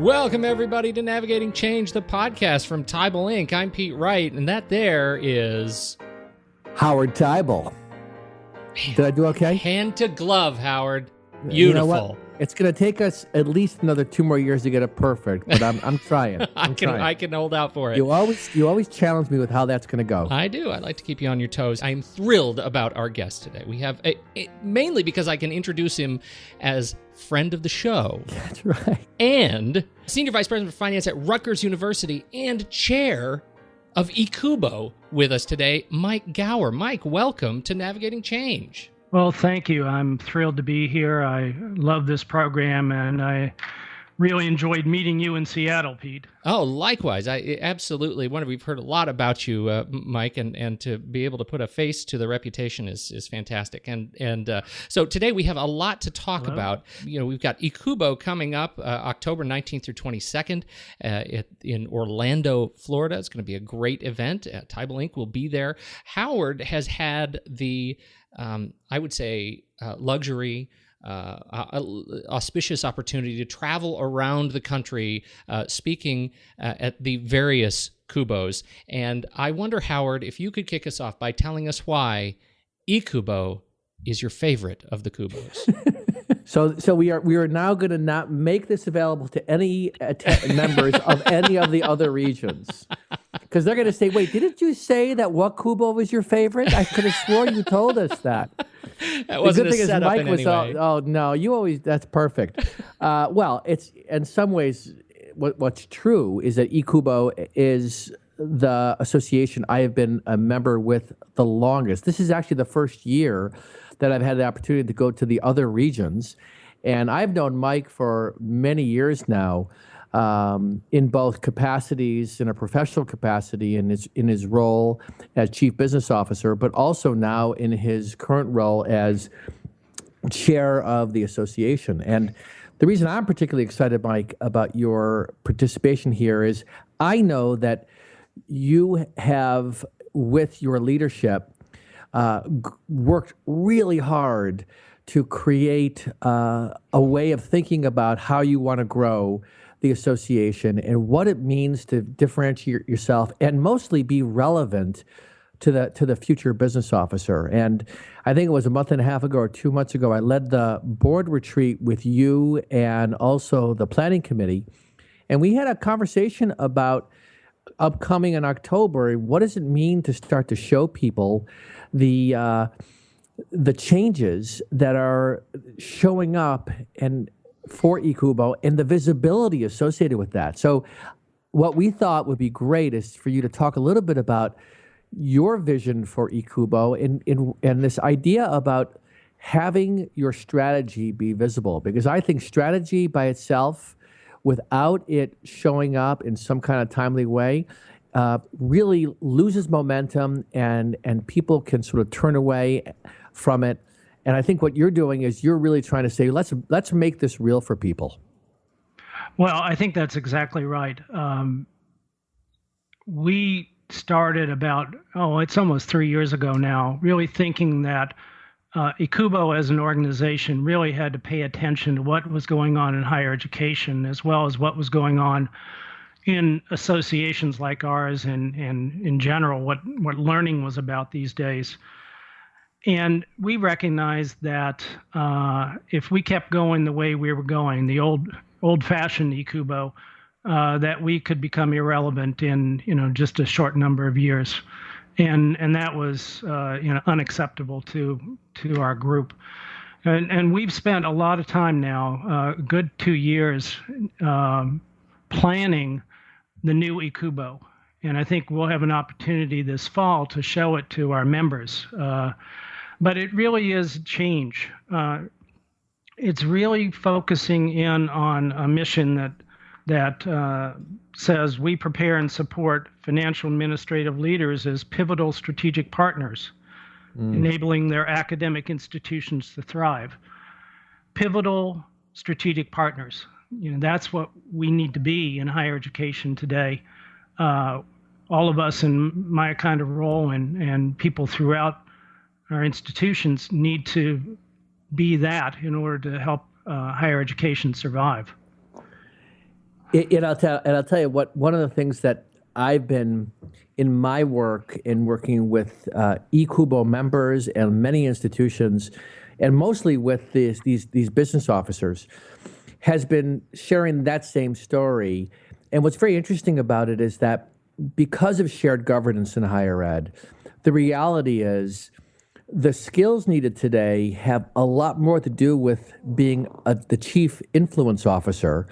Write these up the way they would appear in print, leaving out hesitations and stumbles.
Welcome, everybody, to Navigating Change, the podcast from Tybal Inc. I'm Pete Wright, and that there is... Howard Tybal. Did I do okay? Hand to glove, Howard. Beautiful. You know what? It's going to take us at least another 2 more years to get it perfect, but I'm trying. I can hold out for it. You always challenge me with how that's going to go. I do. I like to keep you on your toes. I'm thrilled about our guest today. We have mainly because I can introduce him as friend of the show. That's right. And Senior Vice President of Finance at Rutgers University and Chair of EACUBO with us today, Mike Gower. Mike, welcome to Navigating Change. Well, thank you. I'm thrilled to be here. I love this program, and I really enjoyed meeting you in Seattle, Pete. Oh, likewise. Absolutely. We've heard a lot about you, Mike, and to be able to put a face to the reputation is fantastic. And so today we have a lot to talk about. You know, we've got EACUBO coming up October 19th through 22nd in Orlando, Florida. It's going to be a great event. Tybal Inc. will be there. Howard has had the I would say luxury, auspicious opportunity to travel around the country speaking at the various CUBOs. And I wonder, Howard, if you could kick us off by telling us why EACUBO is your favorite of the CUBOs. So we are now going to not make this available to any members of any of the other regions. Because they're going to say, wait, didn't you say that what CUBO was your favorite? I could have sworn you told us that. That wasn't a setup Mike in any way. Oh, no, you always, that's perfect. Well, it's in some ways, what's true is that EACUBO is the association I have been a member with the longest. This is actually the first year that I've had the opportunity to go to the other regions. And I've known Mike for many years now. In both capacities, in a professional capacity, in his role as chief business officer, but also now in his current role as chair of the association. And the reason I'm particularly excited, Mike, about your participation here is I know that you have, with your leadership, worked really hard to create a way of thinking about how you want to grow the association and what it means to differentiate yourself and mostly be relevant to the future business officer. And I think it was a month and a half ago or 2 months ago, I led the board retreat with you and also the planning committee. And we had a conversation about upcoming in October. What does it mean to start to show people the changes that are showing up and for EACUBO and the visibility associated with that. So what we thought would be great is for you to talk a little bit about your vision for EACUBO and this idea about having your strategy be visible. Because I think strategy by itself, without it showing up in some kind of timely way, really loses momentum and people can sort of turn away from it. And I think what you're doing is you're really trying to say, let's make this real for people. Well, I think that's exactly right. We started about, it's almost 3 years ago now, really thinking that EACUBO as an organization really had to pay attention to what was going on in higher education, as well as what was going on in associations like ours and in general, what learning was about these days. And we recognized that if we kept going the way we were going, the old-fashioned EACUBO, that we could become irrelevant in just a short number of years, and that was unacceptable to our group. And we've spent a lot of time now, a good 2 years, planning the new EACUBO, and I think we'll have an opportunity this fall to show it to our members. But it really is change. It's really focusing in on a mission that says we prepare and support financial administrative leaders as pivotal strategic partners, enabling their academic institutions to thrive. Pivotal strategic partners. That's what we need to be in higher education today. All of us in my kind of role and people throughout our institutions need to be that in order to help higher education survive. And I'll tell you what. One of the things that I've been in my work in working with EACUBO members and many institutions, and mostly with these business officers, has been sharing that same story. And what's very interesting about it is that because of shared governance in higher ed, the reality is the skills needed today have a lot more to do with being the chief influence officer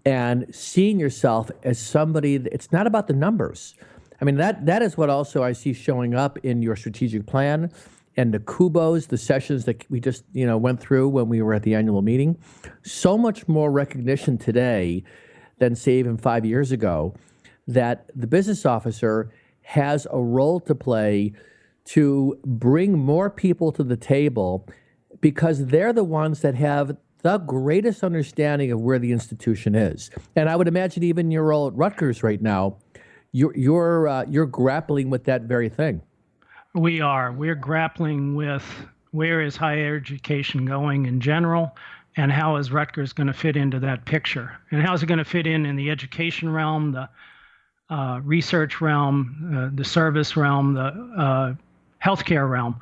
and seeing yourself as somebody. It's not about the numbers. I mean, that is what also I see showing up in your strategic plan and the EACUBOs, the sessions that we just went through when we were at the annual meeting. So much more recognition today than, say, even 5 years ago, that the business officer has a role to play to bring more people to the table, because they're the ones that have the greatest understanding of where the institution is. And I would imagine even your role at Rutgers right now, you're grappling with that very thing. We're grappling with where is higher education going in general, and how is Rutgers going to fit into that picture, and how is it going to fit in the education realm, the research realm, the service realm, the healthcare realm,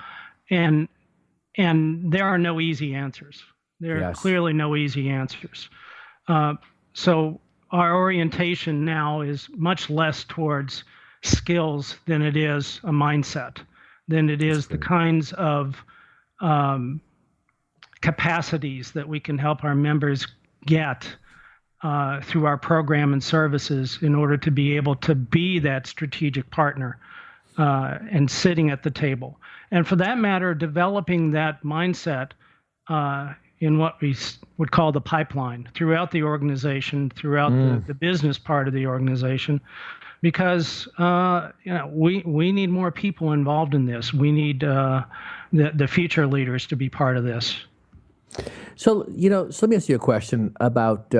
and there are no easy answers. There are clearly no easy answers. So our orientation now is much less towards skills than it is a mindset, than it is the kinds of capacities that we can help our members get through our program and services in order to be able to be that strategic partner and sitting at the table. And for that matter, developing that mindset in what we would call the pipeline throughout the organization, throughout the business part of the organization, because we need more people involved in this. We need the future leaders to be part of this. So let me ask you a question about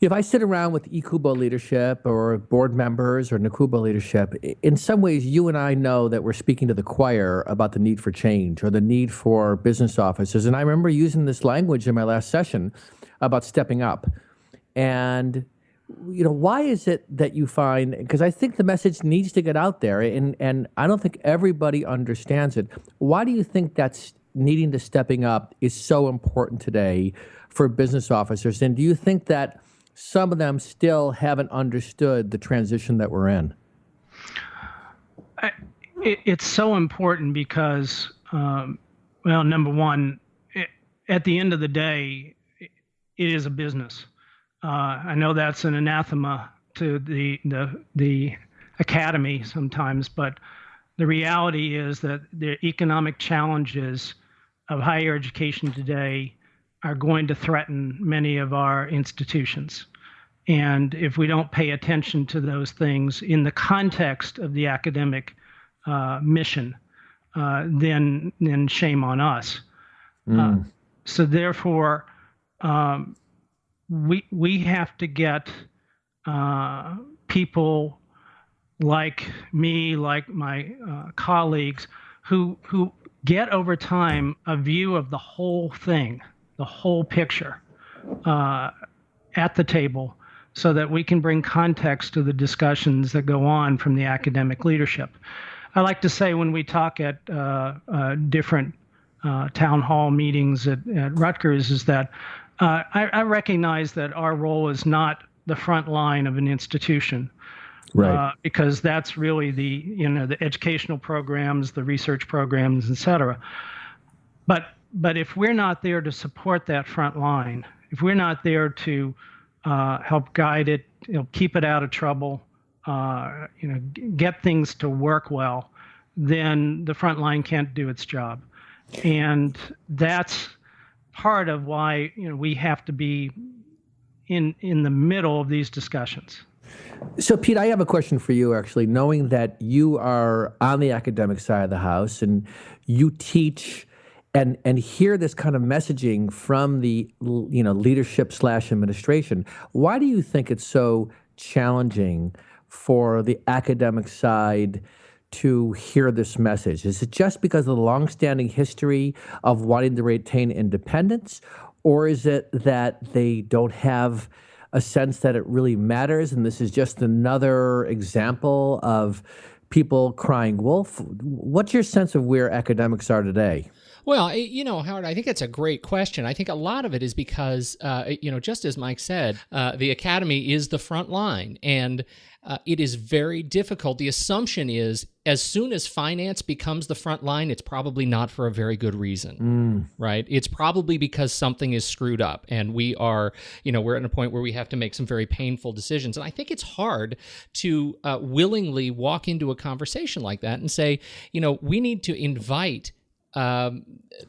if I sit around with EACUBO leadership or board members or EACUBO leadership, in some ways you and I know that we're speaking to the choir about the need for change or the need for business officers. And I remember using this language in my last session about stepping up. And why is it that you find, because I think the message needs to get out there, and I don't think everybody understands it. Why do you think that's needing to stepping up is so important today for business officers? And do you think that some of them still haven't understood the transition that we're in? It's so important because, number one, at the end of the day, it is a business. I know that's an anathema to the academy sometimes, but the reality is that the economic challenges of higher education today are going to threaten many of our institutions. And if we don't pay attention to those things in the context of the academic mission, then shame on us. So therefore, we have to get people like me, like my colleagues, who get over time a view of the whole thing, the whole picture at the table, so that we can bring context to the discussions that go on from the academic leadership. I like to say when we talk at different town hall meetings at Rutgers is that I recognize that our role is not the front line of an institution. Right. Because that's really the educational programs, the research programs, et cetera. But if we're not there to support that front line, if we're not there to help guide it, keep it out of trouble, get things to work well, then the front line can't do its job. And that's part of why we have to be in the middle of these discussions. So, Pete, I have a question for you, actually, knowing that you are on the academic side of the house and you teach and hear this kind of messaging from the leadership/administration. Why do you think it's so challenging for the academic side to hear this message? Is it just because of the longstanding history of wanting to retain independence, or is it that they don't have a sense that it really matters, and this is just another example of people crying wolf? What's your sense of where academics are today? Well, Howard, I think it's a great question. I think a lot of it is because, just as Mike said, the academy is the front line, and it is very difficult. The assumption is as soon as finance becomes the front line, it's probably not for a very good reason, right? It's probably because something is screwed up, and we are, we're at a point where we have to make some very painful decisions. And I think it's hard to willingly walk into a conversation like that and say, we need to invite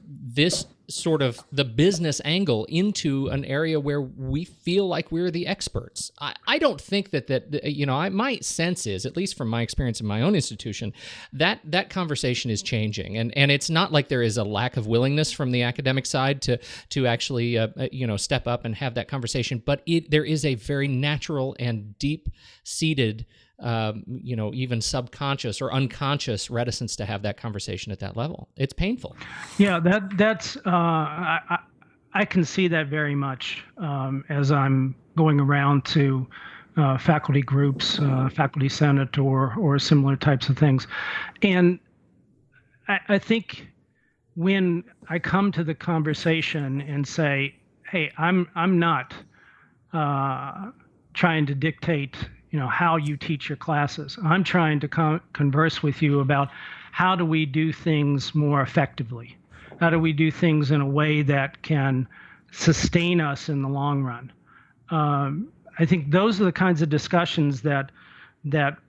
this sort of the business angle into an area where we feel like we're the experts. I don't think my sense is, at least from my experience in my own institution, that conversation is changing. And it's not like there is a lack of willingness from the academic side to actually, step up and have that conversation. But there is a very natural and deep-seated even subconscious or unconscious reticence to have that conversation at that level. It's painful. Yeah, that's I can see that very much as I'm going around to faculty groups, faculty senate, or similar types of things, and I think when I come to the conversation and say, "Hey, I'm not trying to dictate." How you teach your classes. I'm trying to converse with you about how do we do things more effectively? How do we do things in a way that can sustain us in the long run? I think those are the kinds of discussions that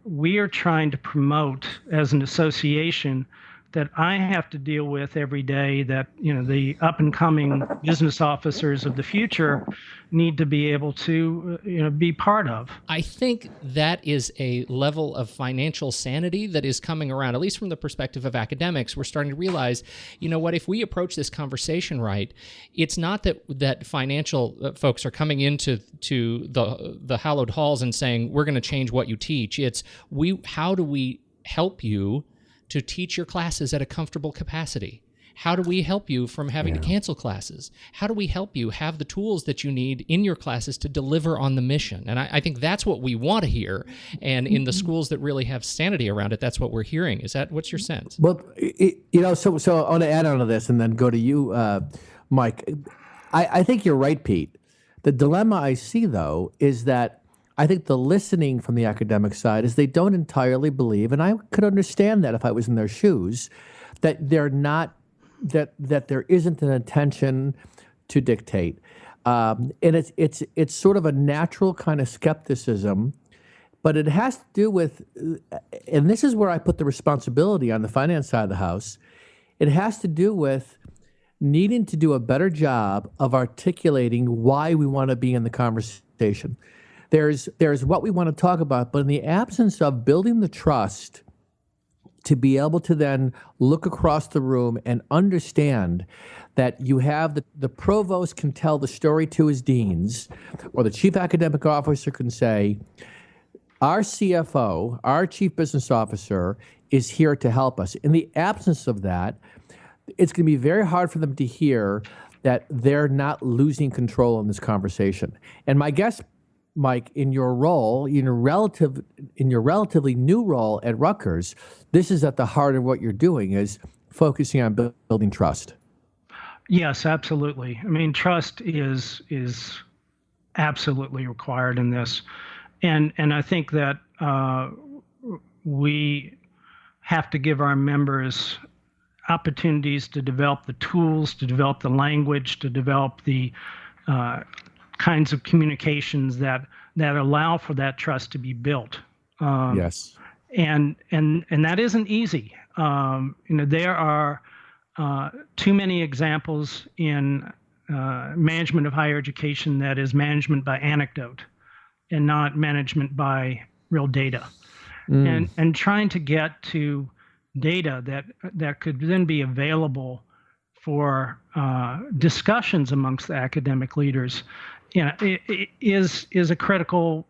we are trying to promote as an association that I have to deal with every day, that the up and coming business officers of the future need to be able to be part of. I think that is a level of financial sanity that is coming around, at least from the perspective of academics. We're starting to realize, if we approach this conversation right, it's not that financial folks are coming into the hallowed halls and saying, we're going to change what you teach. It's how do we help you to teach your classes at a comfortable capacity? How do we help you from having to cancel classes? How do we help you have the tools that you need in your classes to deliver on the mission? And I think that's what we want to hear. And in the schools that really have sanity around it, that's what we're hearing. What's your sense? Well, so I want to add on to this and then go to you, Mike. I think you're right, Pete. The dilemma I see, though, is that I think the listening from the academic side is they don't entirely believe, and I could understand that if I was in their shoes, that they're not, that there isn't an intention to dictate, and it's sort of a natural kind of skepticism, but it has to do with, and this is where I put the responsibility on the finance side of the house. It has to do with needing to do a better job of articulating why we want to be in the conversation. There's what we want to talk about, but in the absence of building the trust to be able to then look across the room and understand that you have the provost can tell the story to his deans, or the chief academic officer can say, our CFO, our chief business officer, is here to help us. In the absence of that, it's going to be very hard for them to hear that they're not losing control in this conversation. And my guess, Mike, in your role, in your relatively new role at Rutgers, this is at the heart of what you're doing, is focusing on building trust. Yes, absolutely. I mean, trust is absolutely required in this, and I think that we have to give our members opportunities to develop the tools, to develop the language, to develop the kinds of communications that allow for that trust to be built. Yes. And that isn't easy. There are too many examples in management of higher education that is management by anecdote and not management by real data. And trying to get to data that could then be available for discussions amongst the academic leaders, it is a critical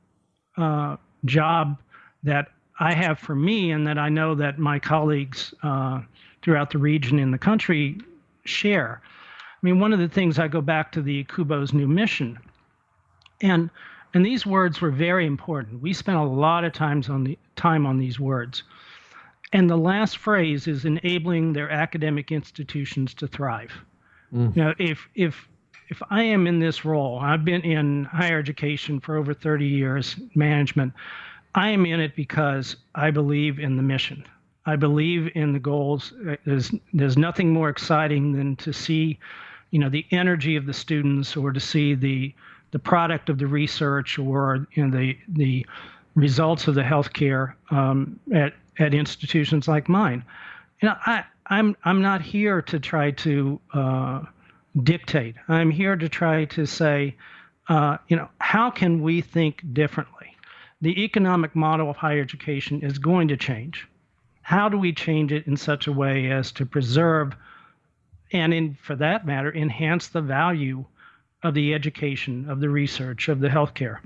job that I have for me, and that I know that my colleagues throughout the region and the country share. I mean, one of the things, I go back to the EACUBO's new mission, and And these words were very important. We spent a lot of time on these words. And the last phrase is enabling their academic institutions to thrive. Now, if I am in this role, I've been in higher education for over 30 years, management, I am in it because I believe in the mission. I believe in the goals. There's nothing more exciting than to see, the energy of the students, or to see the product of the research, or the results of the healthcare at institutions like mine. I'm not here to try to dictate. I'm here to try to say, how can we think differently? The economic model of higher education is going to change. How do we change it in such a way as to preserve and, for that matter, enhance the value of the education, of the research, of the healthcare?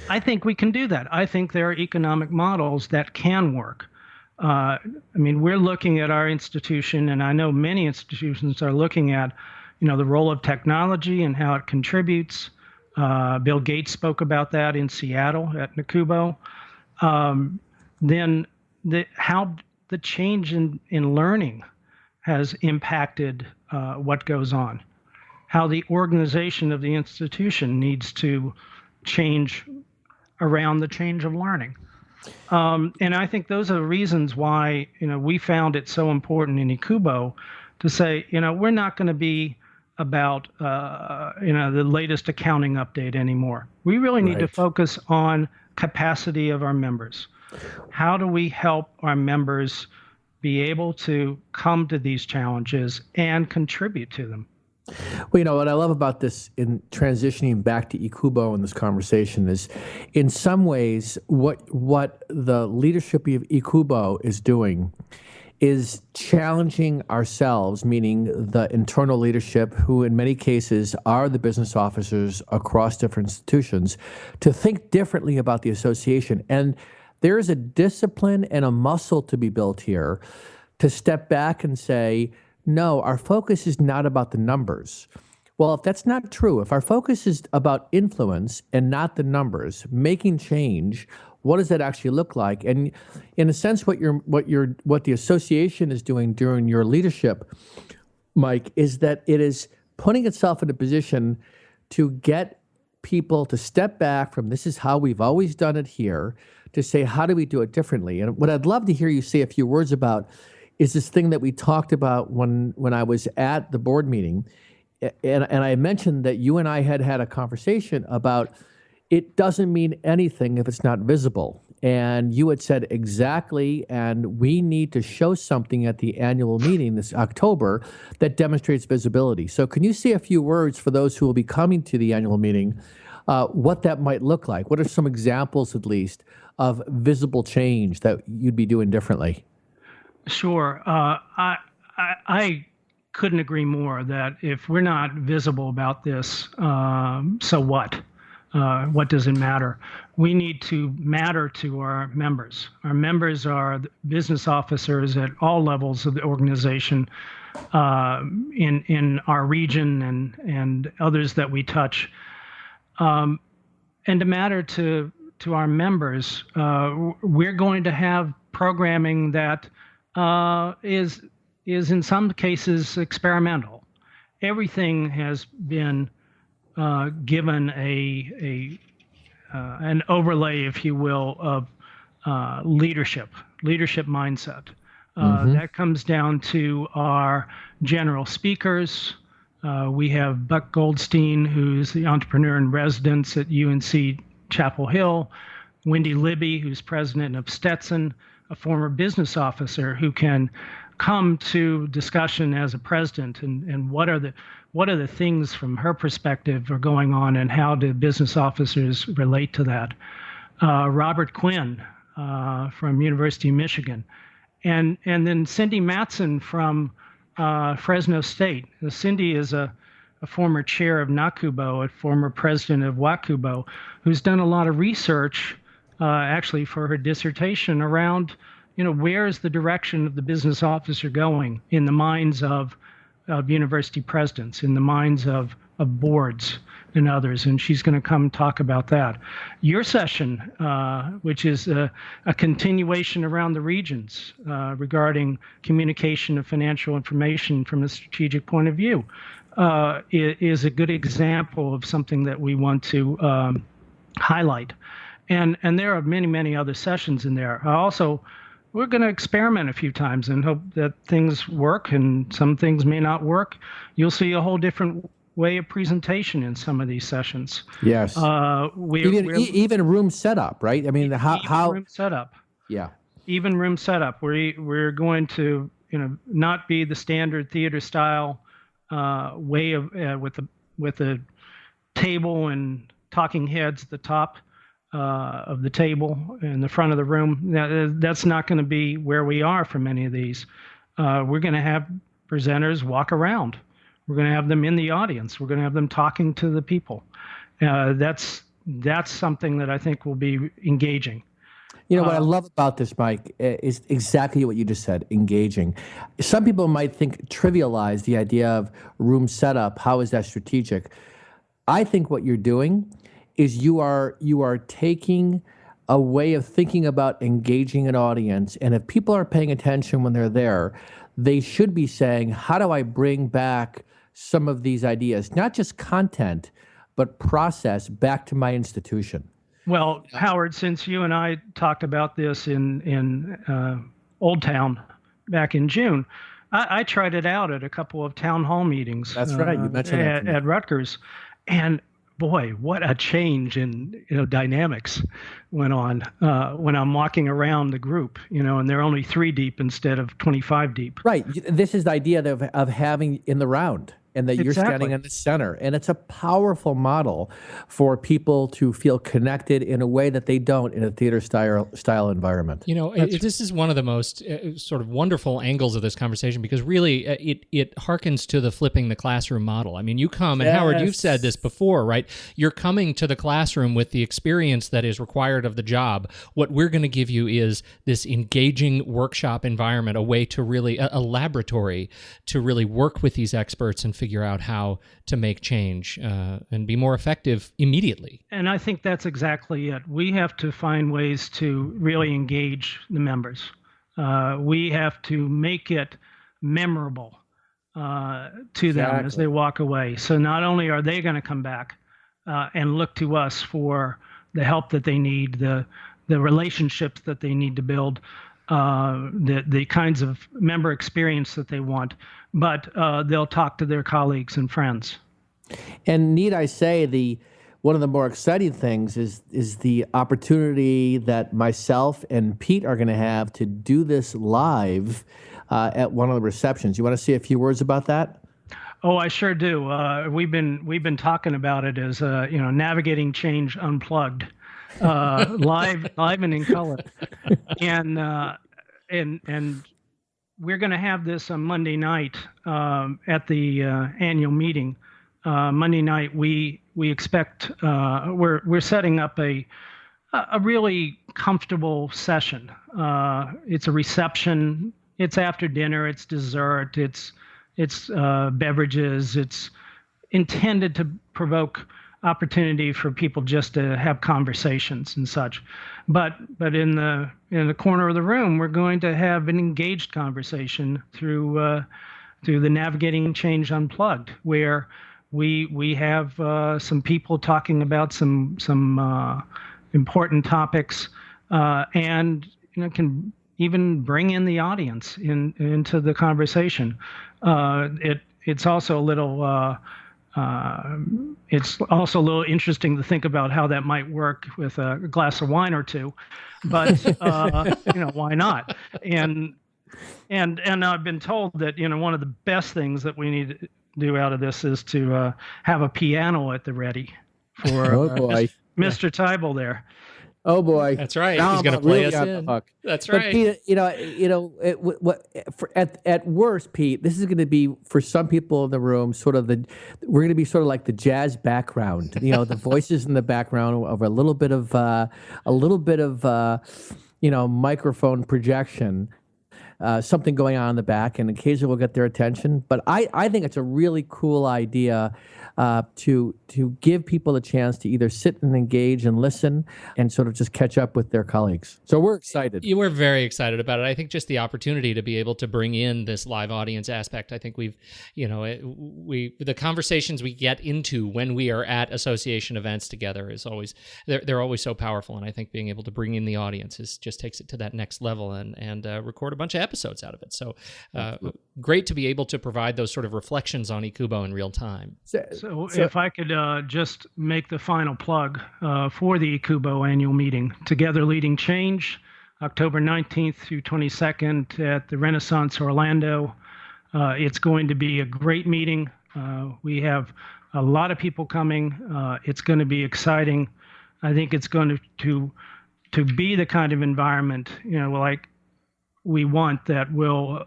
I think we can do that. I think there are economic models that can work. We're looking at our institution, and I know many institutions are looking at, the role of technology and how it contributes. Bill Gates spoke about that in Seattle at EACUBO. Then how the change in learning has impacted what goes on, how the organization of the institution needs to change around the change of learning. And I think those are the reasons why, we found it so important in EACUBO to say, we're not going to be about, the latest accounting update anymore. We really need to focus on capacity of our members. How do we help our members be able to come to these challenges and contribute to them? Well, what I love about this, in transitioning back to EACUBO in this conversation, is in some ways what the leadership of EACUBO is doing is challenging ourselves, meaning the internal leadership, who in many cases are the business officers across different institutions, to think differently about the association. And there is a discipline and a muscle to be built here to step back and say, no, our focus is not about the numbers. Well, if that's not true, if our focus is about influence and not the numbers, making change, what does that actually look like? And in a sense, what the association is doing during your leadership, Mike, is that it is putting itself in a position to get people to step back from this is how we've always done it here, to say, how do we do it differently? And what I'd love to hear you say a few words about is this thing that we talked about when I was at the board meeting. And I mentioned that you and I had a conversation about it doesn't mean anything if it's not visible. And you had said exactly, and we need to show something at the annual meeting this October that demonstrates visibility. So can you say a few words for those who will be coming to the annual meeting, what that might look like? What are some examples, at least, of visible change that you'd be doing differently? Sure. I couldn't agree more that if we're not visible about this, so what? What does it matter? We need to matter to our members. Our members are business officers at all levels of the organization, in our region and others that we touch. And to matter to our members, we're going to have programming that is in some cases experimental. Everything has been given an overlay, if you will, of leadership mindset. That comes down to our general speakers. We have Buck Goldstein, who's the entrepreneur in residence at UNC Chapel Hill, Wendy Libby, who's president of Stetson, a former business officer who can come to discussion as a president and what are the things from her perspective are going on and how do business officers relate to that. Robert Quinn from University of Michigan. And then Cindy Matson from Fresno State. Cindy is a former chair of NACUBO, a former president of WACUBO, who's done a lot of research actually for her dissertation around, where is the direction of the business officer going in the minds of university presidents, in the minds of boards and others, and she's going to come talk about that. Your session, which is a continuation around the regions regarding communication of financial information from a strategic point of view, is a good example of something that we want to highlight. And there are many, many other sessions in there. We're going to experiment a few times and hope that things work, and some things may not work. You'll see a whole different way of presentation in some of these sessions. Yes. Even room setup, right? I mean, how room setup. Yeah. Even room setup. We're going to not be the standard theater style way of with a table and talking heads at the top of the table in the front of the room. That's not going to be where we are for many of these. We're going to have presenters walk around. We're going to have them in the audience. We're going to have them talking to the people. That's something that I think will be engaging. What I love about this, Mike, is exactly what you just said, engaging. Some people might trivialize the idea of room setup. How is that strategic? I think what you're doing is you are taking a way of thinking about engaging an audience. And if people are paying attention when they're there, they should be saying, how do I bring back some of these ideas, not just content, but process back to my institution? Well, Howard, since you and I talked about this in Old Town back in June, I tried it out at a couple of town hall meetings. That's right. You mentioned that at Rutgers, and boy, what a change in dynamics went on when I'm walking around the group, and they're only 3 deep instead of 25 deep. Right. This is the idea of having in the round, and that you're standing in the center. And it's a powerful model for people to feel connected in a way that they don't in a theater style environment. This is one of the most sort of wonderful angles of this conversation, because really it harkens to the flipping the classroom model. I mean, you come, and Howard, you've said this before, right? You're coming to the classroom with the experience that is required of the job. What we're going to give you is this engaging workshop environment, a way to really, a laboratory to really work with these experts and figure out how to make change and be more effective immediately. And I think that's exactly it. We have to find ways to really engage the members. We have to make it memorable to them as they walk away. So not only are they going to come back and look to us for the help that they need, the relationships that they need to build, the kinds of member experience that they want, but they'll talk to their colleagues and friends. And need I say, one of the more exciting things is the opportunity that myself and Pete are going to have to do this live at one of the receptions. You want to say a few words about that? Oh, I sure do. We've been talking about it as Navigating Change Unplugged. Live and in color, and we're going to have this on Monday night at the annual meeting. Monday night, we expect we're setting up a really comfortable session. It's a reception. It's after dinner. It's dessert. It's beverages. It's intended to provoke opportunity for people just to have conversations and such, but in the corner of the room, we're going to have an engaged conversation through the Navigating Change Unplugged, where we have some people talking about some important topics, and can even bring in the audience into the conversation. It's also a little. It's also a little interesting to think about how that might work with a glass of wine or two, but why not? And I've been told that one of the best things that we need to do out of this is to have a piano at the ready for Mr. Tybal there. Oh boy, that's right. He's going to play us in. That's right. But Pete, at worst, Pete, this is going to be for some people in the room we're going to be sort of like the jazz background. The voices in the background of a little bit of microphone projection. something going on in the back, and occasionally we'll get their attention. But I think it's a really cool idea to give people a chance to either sit and engage and listen and sort of just catch up with their colleagues. So we're excited. You were very excited about it. I think just the opportunity to be able to bring in this live audience aspect, I think the conversations we get into when we are at association events together is always, they're always so powerful. And I think being able to bring in the audience just takes it to that next level and record a bunch of episodes out of it. So great to be able to provide those sort of reflections on EACUBO in real time. So if I could just make the final plug for the EACUBO Annual Meeting, Together Leading Change, October 19th through 22nd at the Renaissance Orlando. It's going to be a great meeting. We have a lot of people coming. It's going to be exciting. I think it's going to be the kind of environment, like we want, that will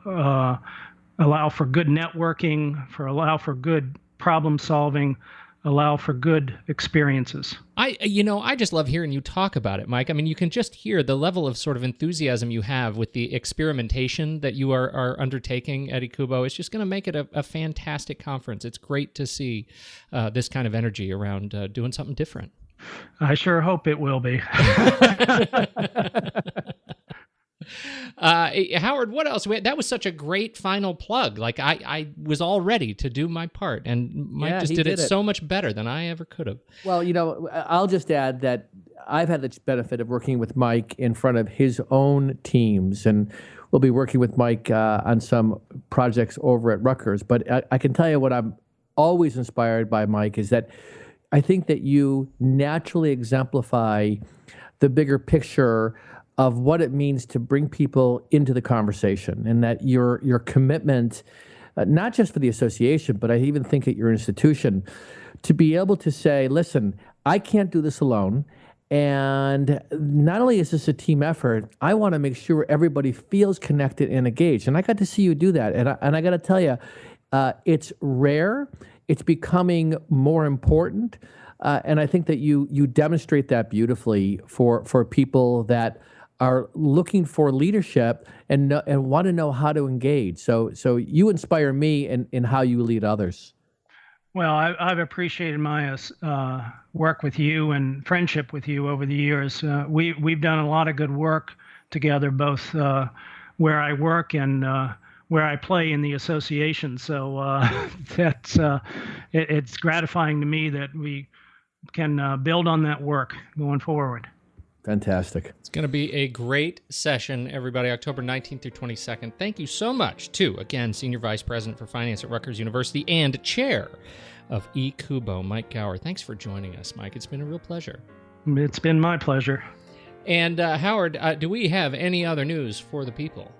allow for good networking, allow for good problem solving, allow for good experiences. I just love hearing you talk about it, Mike. I mean, you can just hear the level of sort of enthusiasm you have with the experimentation that you are undertaking at EACUBO. It's just going to make it a fantastic conference. It's great to see this kind of energy around doing something different. I sure hope it will be. Howard, what else? That was such a great final plug. Like I was all ready to do my part, and Mike just did it so much better than I ever could have. Well, I'll just add that I've had the benefit of working with Mike in front of his own teams, and we'll be working with Mike on some projects over at Rutgers. But I can tell you what I'm always inspired by, Mike, is that I think that you naturally exemplify the bigger picture of what it means to bring people into the conversation, and that your commitment, not just for the association, but I even think at your institution, to be able to say, listen, I can't do this alone. And not only is this a team effort, I want to make sure everybody feels connected and engaged. And I got to see you do that. And I got to tell you, it's rare. It's becoming more important. And I think that you demonstrate that beautifully for people that are looking for leadership and want to know how to engage. So you inspire me in how you lead others. Well, I've appreciated my work with you and friendship with you over the years. We've done a lot of good work together, both where I work and where I play in the association. So it's gratifying to me that we can build on that work going forward. Fantastic. It's going to be a great session, everybody, October 19th through 22nd. Thank you so much to, again, Senior Vice President for Finance at Rutgers University and Chair of EACUBO, Mike Gower. Thanks for joining us, Mike. It's been a real pleasure. It's been my pleasure. And Howard, do we have any other news for the people?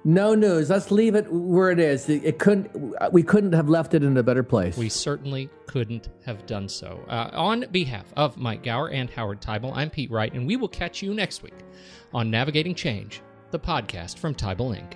No news. Let's leave it where it is. We couldn't have left it in a better place. We certainly couldn't have done so. On behalf of Mike Gower and Howard Teibel, I'm Pete Wright, and we will catch you next week on Navigating Change, the podcast from Teibel Inc.